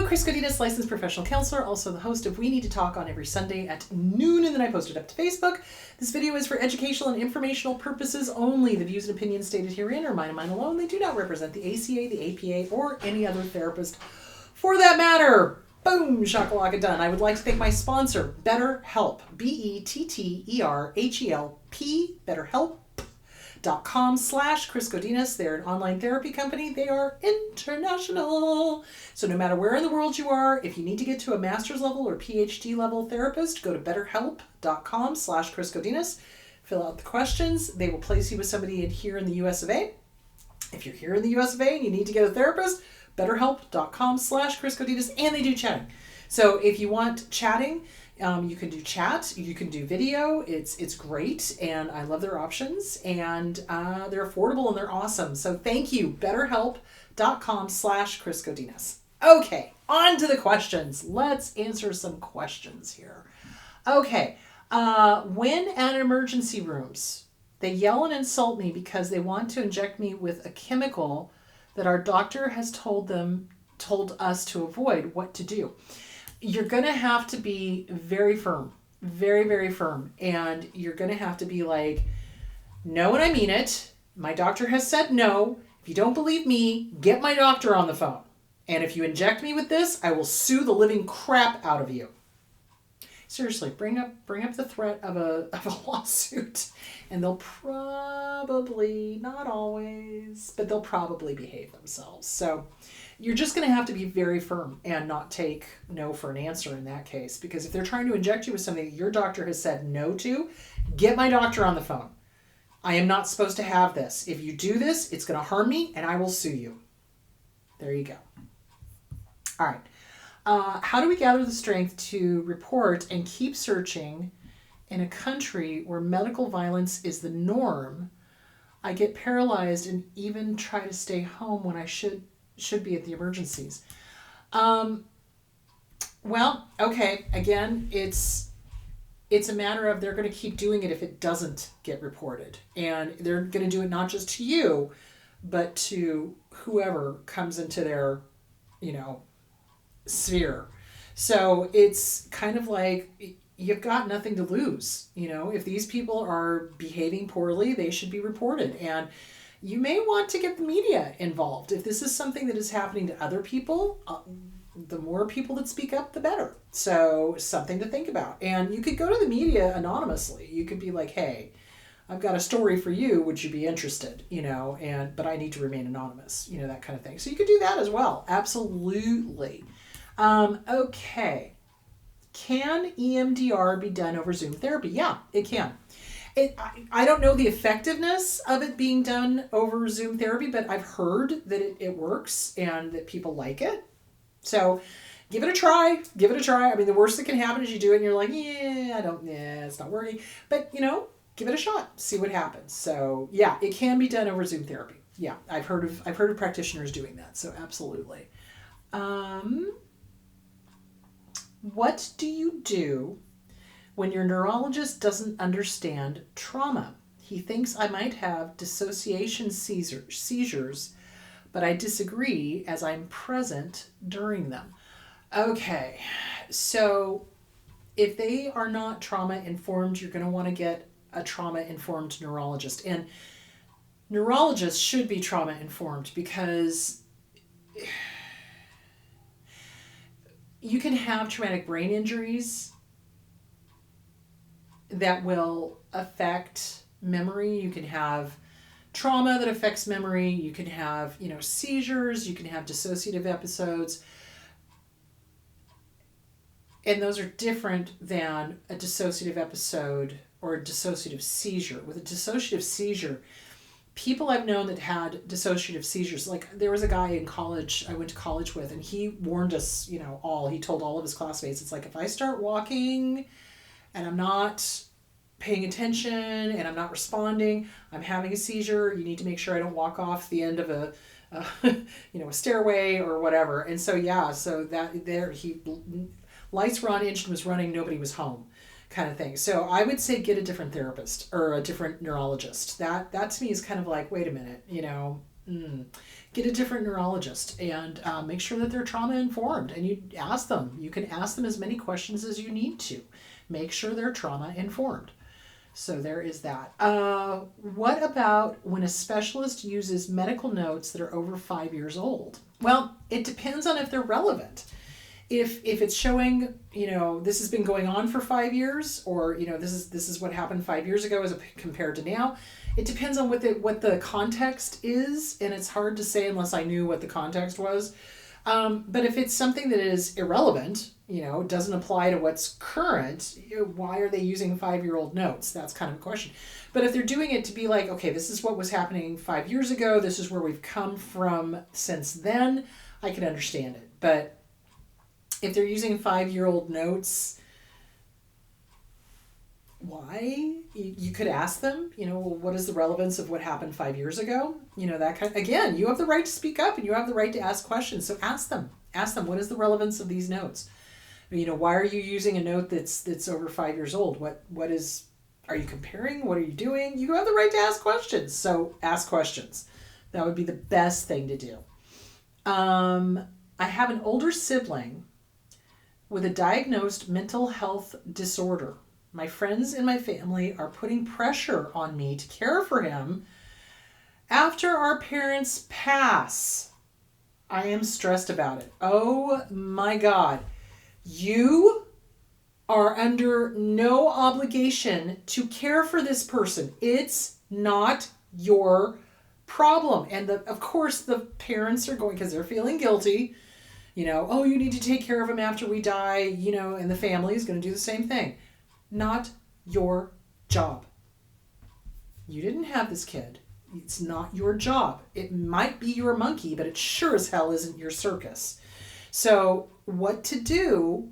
Chris Godinez, licensed professional counselor, also the host of We Need to Talk on every Sunday at noon, and then I post it up to Facebook. This video is for educational and informational purposes only. The views and opinions stated herein are mine and mine alone. They do not represent the ACA, the APA, or any other therapist for that matter. Boom, shakalaka done. I would like to thank my sponsor, BetterHelp, BetterHelp, BetterHelp.com/Chris Godinez. They're an online therapy company. They are international. So no matter where in the world you are, if you need to get to a master's level or PhD level therapist, go to BetterHelp.com/Chris Godinez. Fill out the questions. They will place you with somebody here in the US of A. If you're here in the US of A and you need to get a therapist, BetterHelp.com/Chris Godinez, and they do chatting. So if you want chatting, you can do chat, you can do video. It's great, and I love their options, and they're affordable and they're awesome. So thank you, BetterHelp.com/Chris Godinez. Okay, on to the questions. Let's answer some questions here. Okay, when at emergency rooms, they yell and insult me because they want to inject me with a chemical that our doctor has told us to avoid, what to do. You're going to have to be very firm, very, very firm. And you're going to have to be like, no, and I mean it. My doctor has said no. If you don't believe me, get my doctor on the phone. And if you inject me with this, I will sue the living crap out of you. Seriously, bring up the threat of a lawsuit, and they'll probably, not always, but they'll probably behave themselves. So you're just going to have to be very firm and not take no for an answer in that case, because if they're trying to inject you with something that your doctor has said no to, get my doctor on the phone. I am not supposed to have this. If you do this, it's going to harm me, and I will sue you. There you go. All right. How do we gather the strength to report and keep searching in a country where medical violence is the norm? I get paralyzed and even try to stay home when I should be at the emergencies. Well, okay, again, it's a matter of they're going to keep doing it if it doesn't get reported. And they're going to do it not just to you, but to whoever comes into their, sphere. So it's kind of like you've got nothing to lose. If these people are behaving poorly, they should be reported. And you may want to get the media involved. If this is something that is happening to other people, the more people that speak up, the better. So something to think about. And you could go to the media anonymously. You could be like, hey, I've got a story for you. Would you be interested? But I need to remain anonymous, that kind of thing. So you could do that as well. Absolutely. Okay. Can EMDR be done over Zoom therapy? Yeah, it can. I don't know the effectiveness of it being done over Zoom therapy, but I've heard that it works and that people like it. So give it a try. Give it a try. I mean, the worst that can happen is you do it and you're like, it's not working. But, give it a shot. See what happens. So yeah, it can be done over Zoom therapy. Yeah, I've heard of practitioners doing that. So absolutely. What do you do when your neurologist doesn't understand trauma? He thinks I might have dissociation seizures, but I disagree as I'm present during them. Okay, so if they are not trauma informed, you're going to want to get a trauma informed neurologist. And neurologists should be trauma informed because you can have traumatic brain injuries that will affect memory. You can have trauma that affects memory. You can have, seizures. You can have dissociative episodes. And those are different than a dissociative episode or a dissociative seizure. With a dissociative seizure, people I've known that had dissociative seizures, like there was a guy in college I went to college with, and he warned us, he told all of his classmates, it's like, if I start walking and I'm not paying attention and I'm not responding, I'm having a seizure, you need to make sure I don't walk off the end of a stairway or whatever. And so, lights were on, engine was running, nobody was home. Kind of thing. So I would say get a different therapist or a different neurologist. That to me is kind of like, wait a minute, Get a different neurologist and make sure that they're trauma informed. And you ask them. You can ask them as many questions as you need to. Make sure they're trauma informed. So there is that. What about when a specialist uses medical notes that are over 5 years old? Well, it depends on if they're relevant. If it's showing, this has been going on for 5 years, or this is what happened 5 years ago as compared to now. It depends on what the context is, and it's hard to say unless I knew what the context was. But if it's something that is irrelevant, doesn't apply to what's current, why are they using 5-year-old notes? That's kind of a question. But if they're doing it to be like, okay, this is what was happening 5 years ago, this is where we've come from since then, I can understand it. But if they're using 5-year-old notes, why? You could ask them, what is the relevance of what happened 5 years ago? That kind. Again, you have the right to speak up and you have the right to ask questions. So ask them, what is the relevance of these notes? Why are you using a note that's over 5 years old? Are you comparing? What are you doing? You have the right to ask questions. So ask questions. That would be the best thing to do. I have an older sibling with a diagnosed mental health disorder. My friends and my family are putting pressure on me to care for him after our parents pass. I am stressed about it. Oh my God. You are under no obligation to care for this person. It's not your problem. And of course the parents are going, because they're feeling guilty, you need to take care of him after we die, and the family is going to do the same thing. Not your job. You didn't have this kid. It's not your job. It might be your monkey, but it sure as hell isn't your circus. So what to do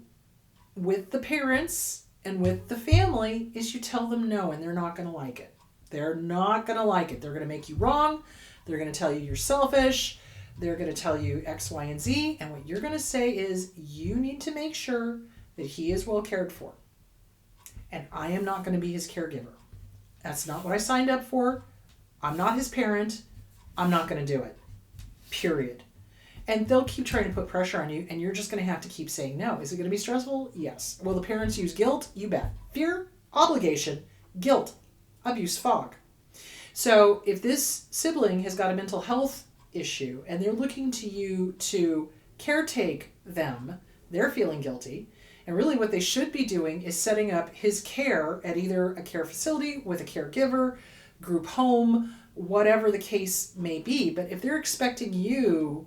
with the parents and with the family is you tell them no, and they're not going to like it. They're not going to like it. They're going to make you wrong. They're going to tell you you're selfish. They're going to tell you X, Y, and Z. And what you're going to say is you need to make sure that he is well cared for. And I am not going to be his caregiver. That's not what I signed up for. I'm not his parent. I'm not going to do it. Period. And they'll keep trying to put pressure on you, and you're just going to have to keep saying no. Is it going to be stressful? Yes. Will the parents use guilt? You bet. Fear, obligation, guilt, abuse, fog. So if this sibling has got a mental health issue and they're looking to you to caretake them, they're feeling guilty. And really what they should be doing is setting up his care at either a care facility with a caregiver, group home, whatever the case may be. But if they're expecting you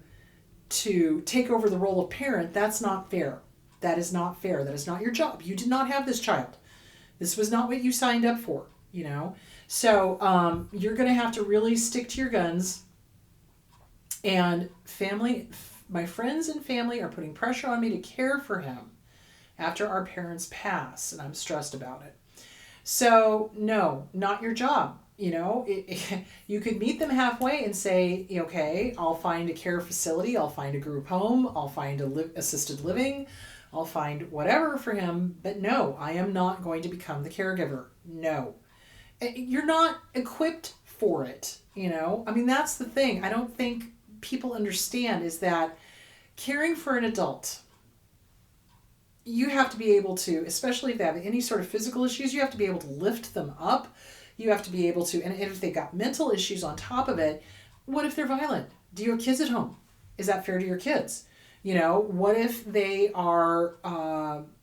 to take over the role of parent, that's not fair. That is not fair. That is not your job. You did not have this child. This was not what you signed up for, So you're going to have to really stick to your guns. And my friends and family are putting pressure on me to care for him after our parents pass, and I'm stressed about it. So no, not your job. You could meet them halfway and say, okay, I'll find a care facility, I'll find a group home, I'll find assisted living, I'll find whatever for him, but no, I am not going to become the caregiver. No. You're not equipped for it, that's the thing. I don't think people understand is that caring for an adult, you have to be able to, especially if they have any sort of physical issues, you have to be able to lift them up. You have to be able to, and if they've got mental issues on top of it, what if they're violent? Do you have kids at home? Is that fair to your kids? What if they are,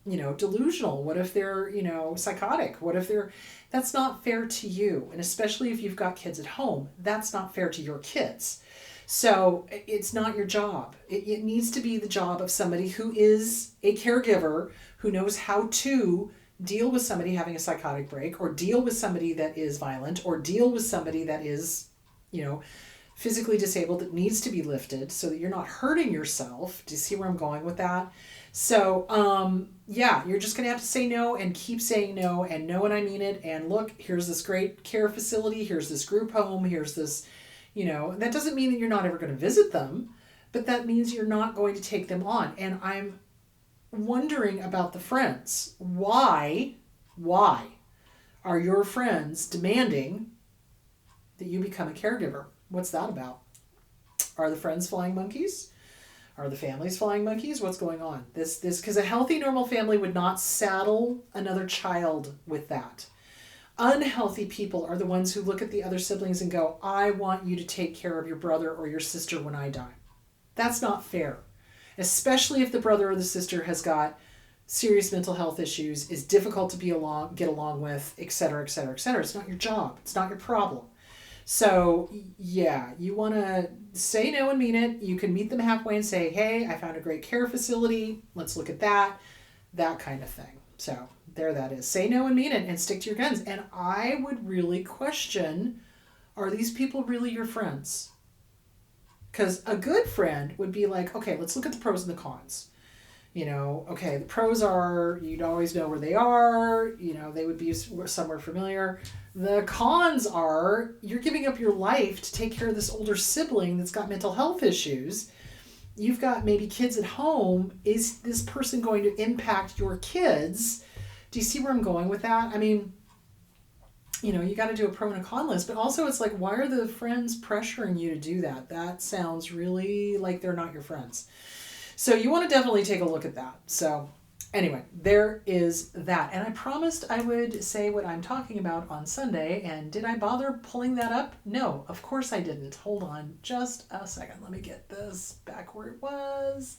delusional? What if they're, psychotic? What if that's not fair to you. And especially if you've got kids at home, that's not fair to your kids. So it's not your job. It needs to be the job of somebody who is a caregiver, who knows how to deal with somebody having a psychotic break, or deal with somebody that is violent, or deal with somebody that is, physically disabled, that needs to be lifted so that you're not hurting yourself. Do you see where I'm going with that? So, you're just going to have to say no and keep saying no and know when I mean it. And look, here's this great care facility. Here's this group home. Here's this, that doesn't mean that you're not ever going to visit them, but that means you're not going to take them on. And I'm wondering about the friends. Why are your friends demanding that you become a caregiver? What's that about? Are the friends flying monkeys? Are the families flying monkeys? What's going on? This because a healthy, normal family would not saddle another child with that. Unhealthy people are the ones who look at the other siblings and go, I want you to take care of your brother or your sister when I die. That's not fair. Especially if the brother or the sister has got serious mental health issues, is difficult to get along with, etc., etc., etc. It's not your job. It's not your problem. So, yeah, you want to say no and mean it. You can meet them halfway and say, hey, I found a great care facility. Let's look at that. That kind of thing. So, there that is. Say no and mean it and stick to your guns. And I would really question, are these people really your friends? Because a good friend would be like, okay, let's look at the pros and the cons. Okay, the pros are you'd always know where they are. They would be somewhere familiar. The cons are you're giving up your life to take care of this older sibling that's got mental health issues. You've got maybe kids at home. Is this person going to impact your kids? Do you see where I'm going with that? I mean, you got to do a pro and a con list, but also it's like, why are the friends pressuring you to do that? That sounds really like they're not your friends. So you want to definitely take a look at that. So anyway, there is that. And I promised I would say what I'm talking about on Sunday. And did I bother pulling that up? No, of course I didn't. Hold on just a second. Let me get this back where it was.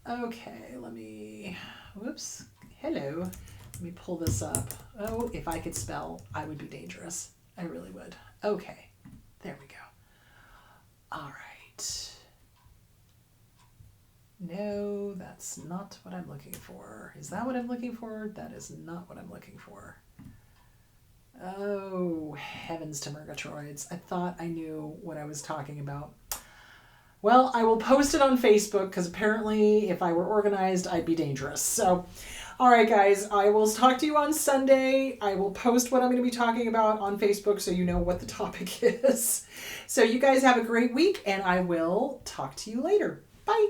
Okay, whoops. Hello. Let me pull this up. Oh, if I could spell, I would be dangerous. I really would. Okay, there we go. All right. No, that's not what I'm looking for. Is that what I'm looking for? That is not what I'm looking for. Oh, heavens to Murgatroyds. I thought I knew what I was talking about. Well, I will post it on Facebook because apparently if I were organized, I'd be dangerous. So, all right, guys, I will talk to you on Sunday. I will post what I'm going to be talking about on Facebook so you know what the topic is. So you guys have a great week, and I will talk to you later. Bye.